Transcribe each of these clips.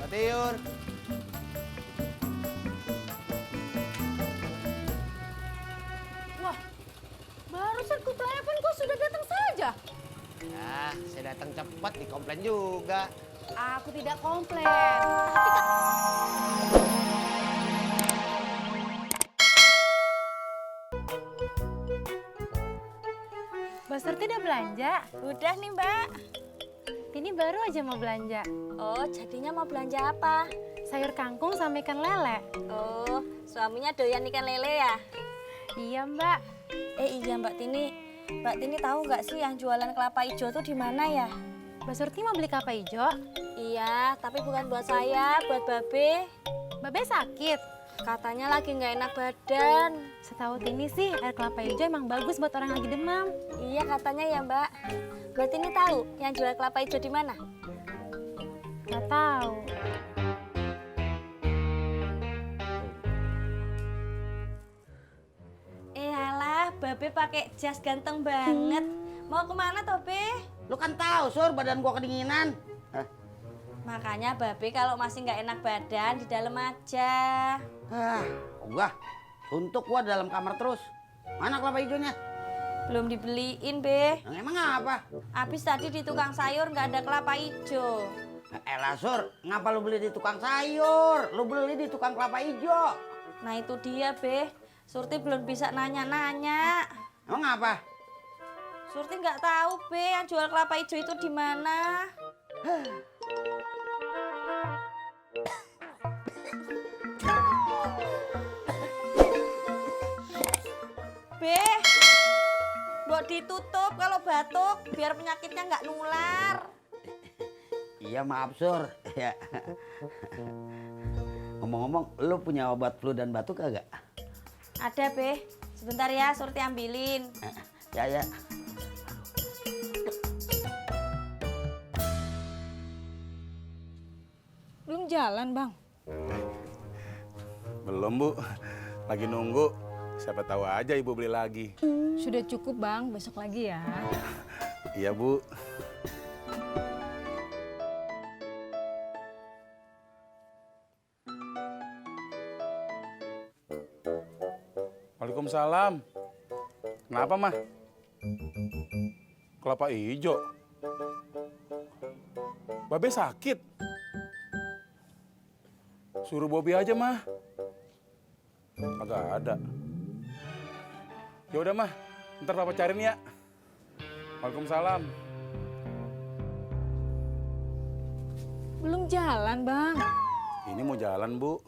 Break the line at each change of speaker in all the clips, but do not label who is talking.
Tiur.
Wah, barusan ku telepon kau sudah datang saja.
Ya, saya datang cepat di komplain juga.
Aku tidak komplain. Tapi Mbak Surti udah belanja?
Udah nih, Mbak.
Ini baru aja mau belanja.
Oh, jadinya mau belanja apa?
Sayur kangkung sama ikan lele.
Oh, suaminya doyan ikan lele ya?
Iya, Mbak.
Iya, Mbak Tini. Mbak Tini tahu nggak sih yang jualan kelapa hijau tuh di mana ya?
Mbak Surti mau beli kelapa hijau?
Iya, tapi bukan buat saya, buat Babe.
Babe sakit.
Katanya lagi nggak enak badan.
Setahu Tini sih, air kelapa hijau emang bagus buat orang yang lagi demam.
Iya, katanya ya, Mbak. Mbak Tini tahu yang jual kelapa hijau di mana?
Nggak tahu.
Alah, Babe pakai jas ganteng banget. Mau kemana toh, Be?
Lu kan tahu, Sur, badan gua kedinginan.
Makanya Babe kalau masih nggak enak badan di dalam aja.
Enggak. Untuk gua dalam kamar terus. Mana kelapa hijaunya?
Belum dibeliin, Be.
Emang apa?
Habis tadi di tukang sayur nggak ada kelapa hijau.
Elah, Sur, ngapa lu beli di tukang sayur? Lu beli di tukang kelapa hijau.
Nah itu dia, Be. Surti belum bisa nanya-nanya.
Emang apa?
Surti nggak tahu, Be, yang jual kelapa hijau itu di mana. Be, mbok ditutup kalau batuk biar penyakitnya nggak nular.
Iya, maaf, Sur. Ya. Ngomong-ngomong, lu punya obat flu dan batuk kagak?
Ada, Be. Sebentar ya, Surti ambilin.
Ya.
Belum jalan, Bang.
Belum, Bu. Lagi nunggu. Siapa tahu aja Ibu beli lagi.
Sudah cukup, Bang. Besok lagi ya.
Iya, Bu. Waalaikumsalam. Kenapa, Mah? Kelapa hijau. Babe sakit. Suruh Bobi aja, Mah. Agak ada. Ya udah, Mah. Ntar Papa cariin ya. Waalaikumsalam.
Belum jalan, Bang.
Ini mau jalan, Bu.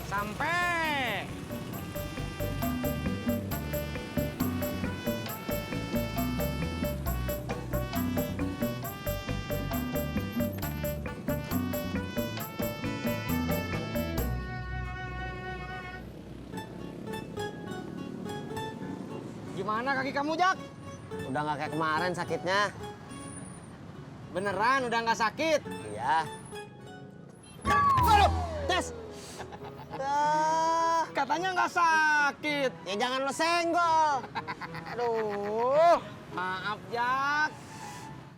Sampai.
Gimana kaki kamu, Jak?
Udah nggak kayak kemarin sakitnya.
Beneran udah nggak sakit?
Iya.
Waduh, tes. Katanya nggak sakit.
Ya jangan lo senggol.
Aduh, maaf, Jak.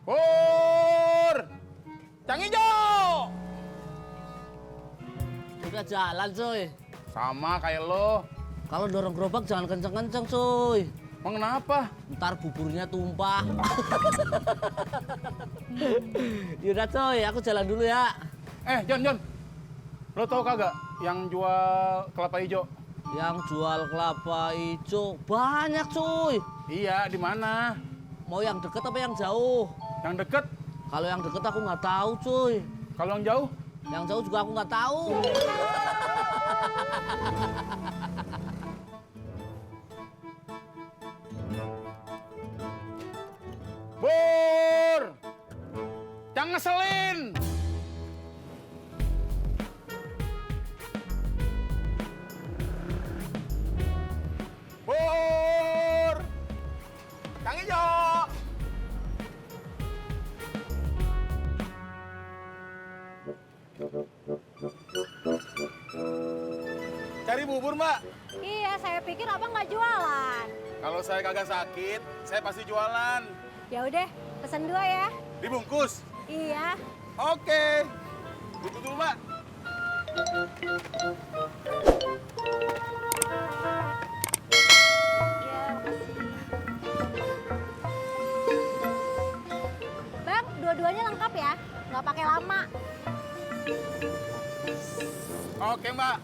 Pur! Cang Ijo!
Udah jalan, cuy.
Sama kayak lo.
Kalau dorong gerobak jangan kenceng-kenceng, cuy.
Emang kenapa?
Ntar buburnya tumpah. Yaudah, cuy. Aku jalan dulu ya.
Jon. Lo tau kagak yang jual kelapa hijau?
Yang jual kelapa hijau banyak, cuy.
Iya, di mana?
Mau yang deket apa yang jauh?
Yang deket?
Kalau yang deket aku nggak tahu, cuy.
Kalau yang jauh?
Yang jauh juga aku nggak tahu.
Bur! Jangan ngeselin! Bur! Cang Ijo! Cari bubur, Mbak.
Iya, saya pikir abang nggak jualan.
Kalau saya kagak sakit, saya pasti jualan.
Ya udah, pesan 2 ya.
Dibungkus.
Iya.
Oke. Tunggu dulu, Mbak.
Iya, makasih. Bang, dua-duanya lengkap ya, nggak pakai lama.
Oke, Mbak.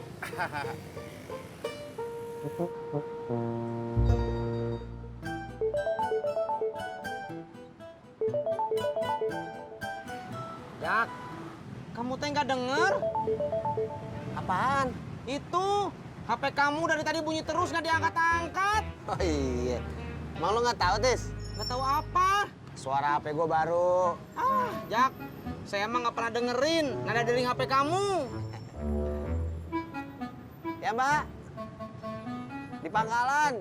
Jak, kamu teh nggak denger?
Apaan?
Itu, HP kamu dari tadi bunyi terus nggak diangkat-angkat.
Oh iya. Emang lo nggak tahu, Tis?
Nggak tahu apa.
Suara HP gue baru.
Ah, Jak, saya emang nggak pernah dengerin nada dering HP kamu.
Ya, Mbak. Di pangkalan.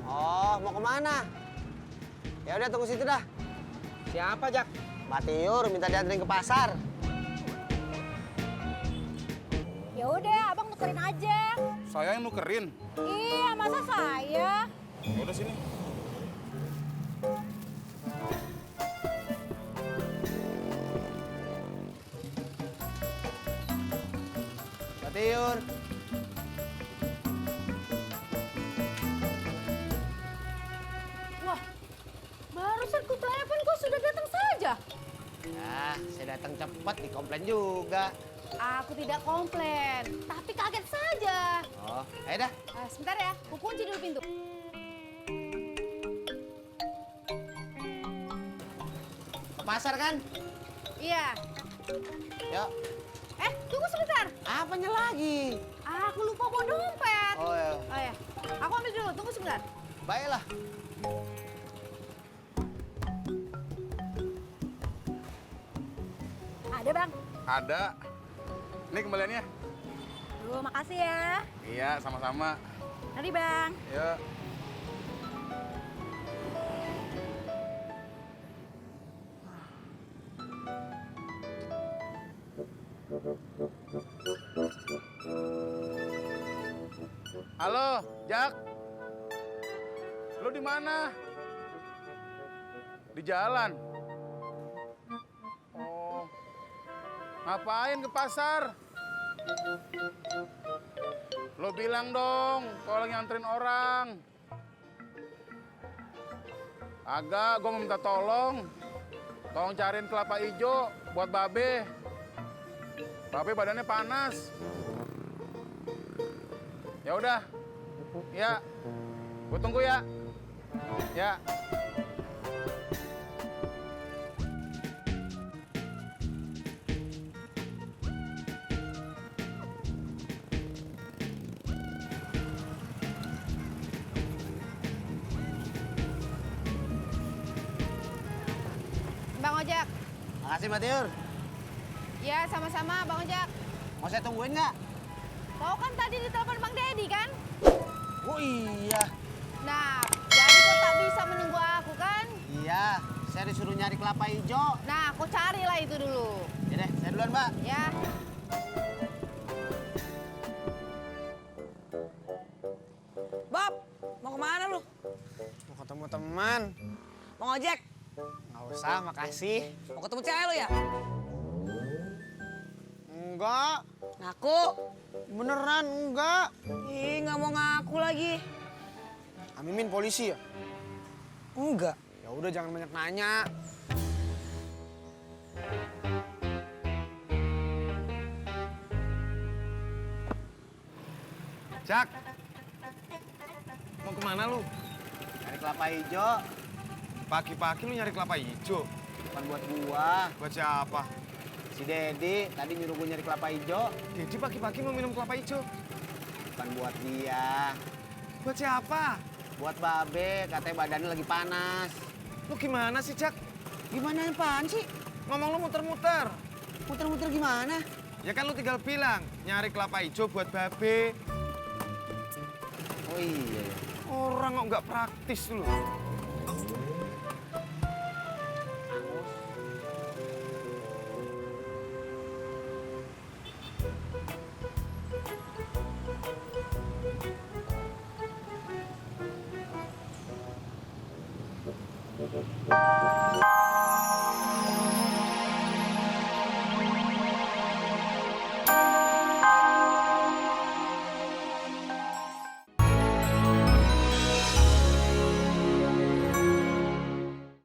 Oh, mau kemana? Ya udah tunggu situ dah.
Siapa, Jak?
Mbak Tiur minta dianterin ke pasar.
Ya udah, abang nukerin aja.
Saya yang nukerin.
Iya, masa saya?
Ya udah sini.
Mbak Tiur.
Wah, barusan ku telepon kok sudah datang saja.
Ya, saya datang cepat di komplain juga.
Aku tidak komplain, tapi kaget saja.
Oh, ayo dah.
Sebentar ya, ku kunci dulu pintu.
Ke pasar kan?
Iya.
Yuk.
Tunggu sebentar.
Apanya lagi?
Aku lupa bawa dompet.
Oh ya.
Oh ya, aku ambil dulu, tunggu sebentar.
Baiklah.
Ada bang.
Ada. Ini kembaliannya.
Duh, makasih ya.
Iya, sama-sama.
Mari bang.
Ya. Halo, Jak. Lu di mana? Di jalan. Oh. Ngapain ke pasar? Lo bilang dong kalau lagi nganterin orang. Agak, gue mau minta tolong. Tolong cariin kelapa hijau buat Babe. Babe badannya panas. Ya udah. Ya. Gue tunggu ya. Ya.
Bang Ojak.
Makasih Mbak Tiur.
Ya, sama-sama Bang Ojak.
Mau saya tungguin nggak?
Kau kan tadi ditelepon Bang Dedi kan?
Oh iya.
Nah, jadi kau tak bisa menunggu aku kan?
Iya, saya disuruh nyari kelapa hijau.
Nah, kau carilah itu dulu.
Ya deh, saya duluan Mbak.
Ya.
Bob, mau kemana lu? Mau ketemu teman. Mau ngojek? Nggak usah, makasih. Mau ketemu cewek lu ya? Enggak. Ngaku? Beneran enggak. Ih, nggak mau ngaku lagi. Mimin polisi ya? Enggak. Ya udah jangan banyak nanya.
Jak. Mau kemana lu?
Nyari kelapa hijau,
Pagi-pagi lu nyari kelapa hijau.
bukan buat gua.
Buat siapa?
Si Dedi tadi nyuruh gua nyari kelapa hijau,
Dedi pagi-pagi mau minum kelapa hijau.
bukan buat dia.
Buat siapa?
Buat Babe, katanya badannya lagi panas.
Lu gimana sih, Jak?
Gimana apaan sih?
Ngomong lu muter-muter.
Muter-muter gimana?
Ya kan lu tinggal bilang, nyari kelapa hijau buat Babe.
Oh iya.
Orang kok nggak praktis lu.
Assalamualaikum.